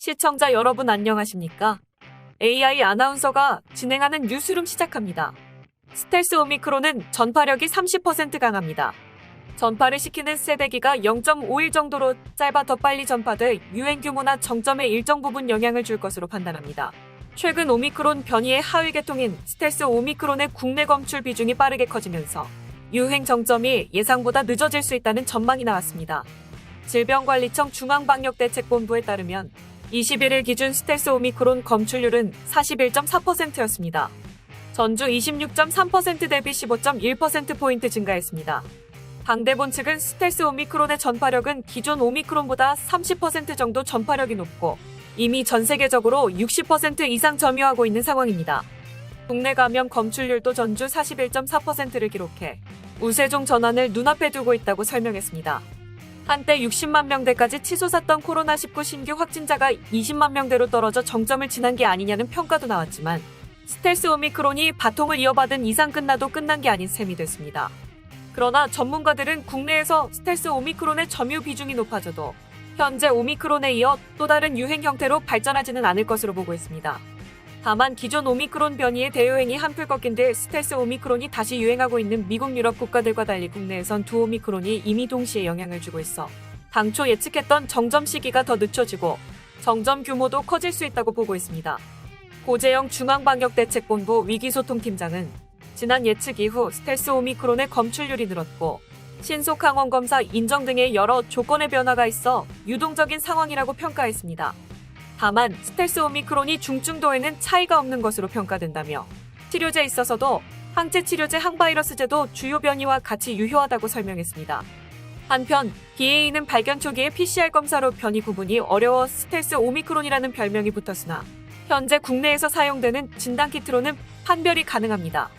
시청자 여러분 안녕하십니까? AI 아나운서가 진행하는 뉴스룸 시작합니다. 스텔스 오미크론은 전파력이 30% 강합니다. 전파를 시키는 세대기가 0.5일 정도로 짧아 더 빨리 전파돼 유행 규모나 정점에 일정 부분 영향을 줄 것으로 판단합니다. 최근 오미크론 변이의 하위 계통인 스텔스 오미크론의 국내 검출 비중이 빠르게 커지면서 유행 정점이 예상보다 늦어질 수 있다는 전망이 나왔습니다. 질병관리청 중앙방역대책본부에 따르면 21일 기준 스텔스 오미크론 검출률은 41.4%였습니다. 전주 26.3% 대비 15.1%포인트 증가했습니다. 당대본 측은 스텔스 오미크론의 전파력은 기존 오미크론보다 30% 정도 전파력이 높고 이미 전 세계적으로 60% 이상 점유하고 있는 상황입니다. 국내 감염 검출률도 전주 41.4%를 기록해 우세종 전환을 눈앞에 두고 있다고 설명했습니다. 한때 60만 명대까지 치솟았던 코로나19 신규 확진자가 20만 명대로 떨어져 정점을 지난 게 아니냐는 평가도 나왔지만 스텔스 오미크론이 바통을 이어받은 이상 끝나도 끝난 게 아닌 셈이 됐습니다. 그러나 전문가들은 국내에서 스텔스 오미크론의 점유 비중이 높아져도 현재 오미크론에 이어 또 다른 유행 형태로 발전하지는 않을 것으로 보고 있습니다. 다만 기존 오미크론 변이의 대유행이 한풀 꺾인 뒤 스텔스 오미크론이 다시 유행하고 있는 미국, 유럽 국가들과 달리 국내에선 두 오미크론이 이미 동시에 영향을 주고 있어 당초 예측했던 정점 시기가 더 늦춰지고 정점 규모도 커질 수 있다고 보고 있습니다. 고재영 중앙방역대책본부 위기소통팀장은 지난 예측 이후 스텔스 오미크론의 검출률이 늘었고 신속 항원 검사 인정 등의 여러 조건의 변화가 있어 유동적인 상황이라고 평가했습니다. 다만 스텔스 오미크론이 중증도에는 차이가 없는 것으로 평가된다며 치료제에 있어서도 항체 치료제 항바이러스제도 주요 변이와 같이 유효하다고 설명했습니다. 한편 BA는 발견 초기에 PCR 검사로 변이 구분이 어려워 스텔스 오미크론이라는 별명이 붙었으나 현재 국내에서 사용되는 진단키트로는 판별이 가능합니다.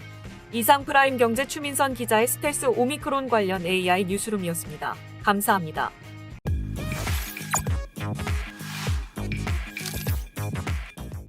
이상 프라임 경제 추민선 기자의 스텔스 오미크론 관련 AI 뉴스룸이었습니다. 감사합니다.